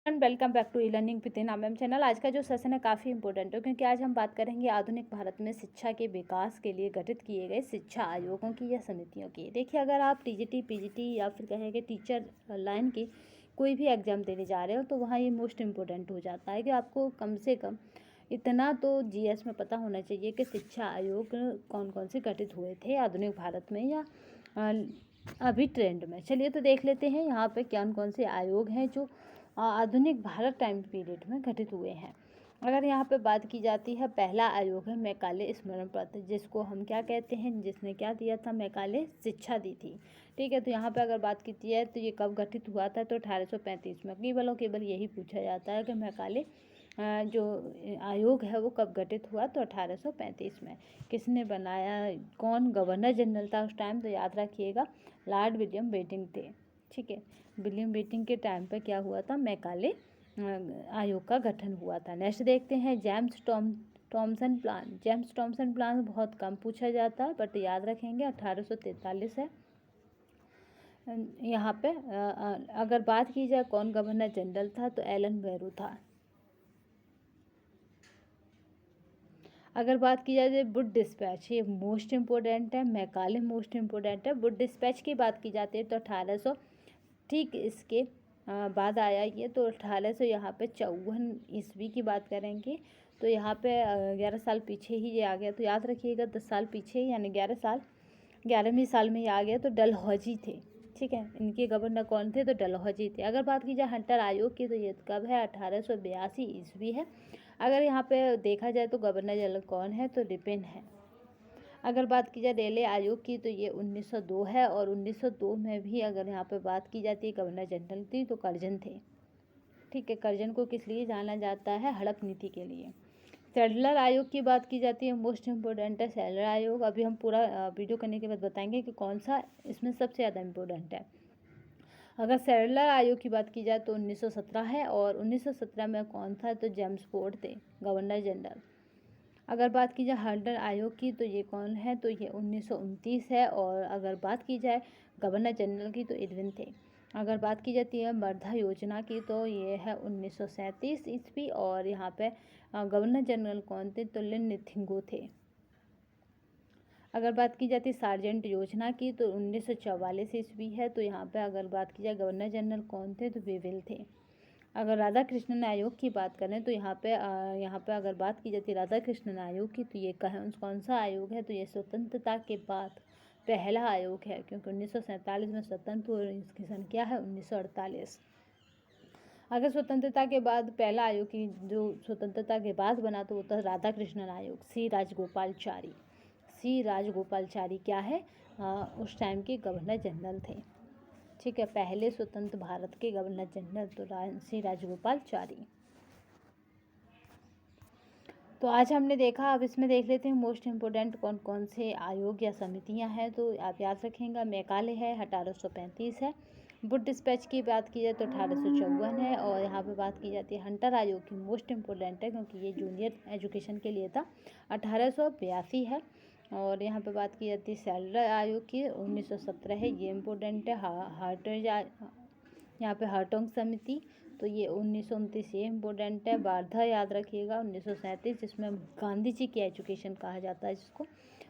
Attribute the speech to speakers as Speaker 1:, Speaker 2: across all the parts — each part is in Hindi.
Speaker 1: And welcome back to e learning with in ma'am channel. आज का जो सेशन है काफ़ी इंपॉर्टेंट है क्योंकि आज हम बात करेंगे आधुनिक भारत में शिक्षा के विकास के लिए गठित किए गए शिक्षा आयोगों की या समितियों की। देखिए, अगर आप टीजीटी पीजीटी या फिर कहेंगे टीचर लाइन की कोई भी एग्जाम देने जा रहे हो तो वहाँ ये मोस्ट इम्पोर्टेंट हो जाता है कि आपको कम से कम इतना तो जीएस में पता होना चाहिए कि शिक्षा आयोग कौन कौन से गठित हुए थे आधुनिक भारत में या अभी ट्रेंड में। चलिए तो देख लेते हैं यहाँ पे कौन कौन से आयोग हैं जो आधुनिक भारत टाइम पीरियड में गठित हुए हैं। अगर यहाँ पे बात की जाती है, पहला आयोग है मैकाले स्मरण पत्र, जिसको हम क्या कहते हैं, जिसने क्या दिया था, मैकाले शिक्षा दी थी। ठीक है, तो यहाँ पे अगर बात की जाए तो ये कब गठित हुआ था, तो 1835 में। केवल और केवल यही पूछा जाता है कि मैकाले जो आयोग है वो कब गठित हुआ, तो 1835 में। किसने बनाया, कौन गवर्नर जनरल था उस टाइम, तो याद रखिएगा लॉर्ड विलियम बेंटिंक थे। ठीक है, विलियम बेंटिंक के टाइम पे क्या हुआ था, मैकाले आयोग का गठन हुआ था। नेक्स्ट देखते हैं James Thompson plan. James Thompson plan बहुत कम पूछा जाता है बट याद रखेंगे 1843 है। यहाँ पे अगर बात की जाए कौन गवर्नर जनरल था, तो एलन बैरू था। अगर बात की जाए वुड डिस्पैच, ये मोस्ट इम्पोर्टेंट है, मैकाले मोस्ट इम्पोर्टेंट है। वुड डिस्पैच की बात की जाती है तो 1800 ठीक इसके बाद आया ये, तो 1800 यहाँ पे 54 ईस्वी की बात करेंगे तो यहाँ पे 11 साल पीछे ही ये आ गया। तो याद रखिएगा 10 साल पीछे यानी 11वीं साल में ये आ गया। तो डलहौजी थे। ठीक है, इनके गवर्नर कौन थे, तो डलहौजी थे। अगर बात की जाए हंटर आयोग की तो ये कब है, 1882 ईस्वी है। अगर यहाँ पे देखा जाए तो गवर्नर जनरल कौन है, तो रिपेन है। अगर बात की जाए रेलवे आयोग की तो ये 1902 है, और 1902 में भी अगर यहाँ पे बात की जाती है गवर्नर जनरल थी तो कर्जन थे। ठीक है, कर्जन को किस लिए जाना जाता है, हड़प नीति के लिए। सैडलर आयोग की बात की जाती है, मोस्ट इम्पोर्टेंट है सैडलर आयोग। अभी हम पूरा वीडियो करने के बाद बताएंगे कि कौन सा इसमें सबसे ज़्यादा इम्पोर्टेंट है। अगर सैडलर आयोग की बात की जाए तो 1917 है, और 1917 में कौन था, तो जेम्स फोर्ड थे गवर्नर जनरल। अगर बात की जाए हंटर आयोग की तो ये कौन है, तो ये 1929 है। और अगर बात की जाए गवर्नर जनरल की तो इरविन थे। अगर बात की जाती है वर्धा योजना की तो ये है 1937 ईस्वी, और यहाँ पे गवर्नर जनरल कौन थे, तो लिन निथिंगो थे। अगर बात की जाती है सार्जेंट योजना की तो 1944 ईस्वी है। तो यहाँ पे अगर बात की जाए गवर्नर जनरल कौन थे, तो वेविल थे। अगर राधा कृष्णन आयोग की बात करें तो यहाँ पे अगर बात की जाती है राधा कृष्णन आयोग की तो ये कौन सा आयोग है, तो ये स्वतंत्रता के बाद पहला आयोग है, क्योंकि 1947 में स्वतंत्र और इसकी सन क्या है, 1948। अगर स्वतंत्रता के बाद पहला आयोग की जो स्वतंत्रता के बाद बना तो वो था राधा कृष्णन आयोग। सी राजगोपालचारी क्या है, उस टाइम के गवर्नर जनरल थे। ठीक है, पहले स्वतंत्र भारत के गवर्नर जनरल तो सी राजगोपालचारी। तो आज हमने देखा, अब इसमें देख लेते हैं मोस्ट इम्पोर्टेंट कौन कौन से आयोग या समितियां हैं। तो आप याद रखेंगे मैकाले है 1835 है। वुड डिस्पैच की बात की जाए तो 1854 है। और यहाँ पे बात की जाती है हंटर आयोग की, मोस्ट इम्पोर्टेंट है क्योंकि ये जूनियर एजुकेशन के लिए था, 1882 है। और यहाँ पे बात की जाती है सैलर आयोग की, 1917 है, ये इम्पोर्टेंट है। हार्टर्ज यहाँ पे हार्टोंग समिति तो ये 1929, ये इम्पोर्टेंट है। वार्धा याद रखिएगा 1937, जिसमें गांधी जी की एजुकेशन कहा जाता है जिसको।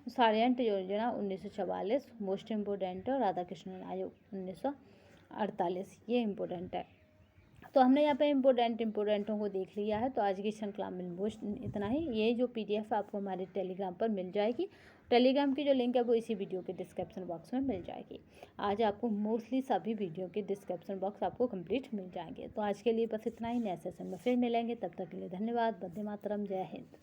Speaker 1: सार्जेंट योजना 1944 मोस्ट इम्पोर्टेंट है। और राधा कृष्णन आयोग 1948 ये इम्पोर्टेंट है। तो हमने यहाँ पे इम्पोर्टेंटों को देख लिया है। तो आज की श्रृंखला में मोस्ट इतना ही। ये जो पीडीएफ आपको हमारे टेलीग्राम पर मिल जाएगी। टेलीग्राम की जो लिंक है वो इसी वीडियो के डिस्क्रिप्शन बॉक्स में मिल जाएगी। आज आपको मोस्टली सभी वीडियो के डिस्क्रिप्शन बॉक्स आपको कंप्लीट मिल जाएंगे। तो आज के लिए बस इतना ही। नए सेशन में फिर मिलेंगे, तब तक के लिए धन्यवाद। वंदे मातरम, जय हिंद।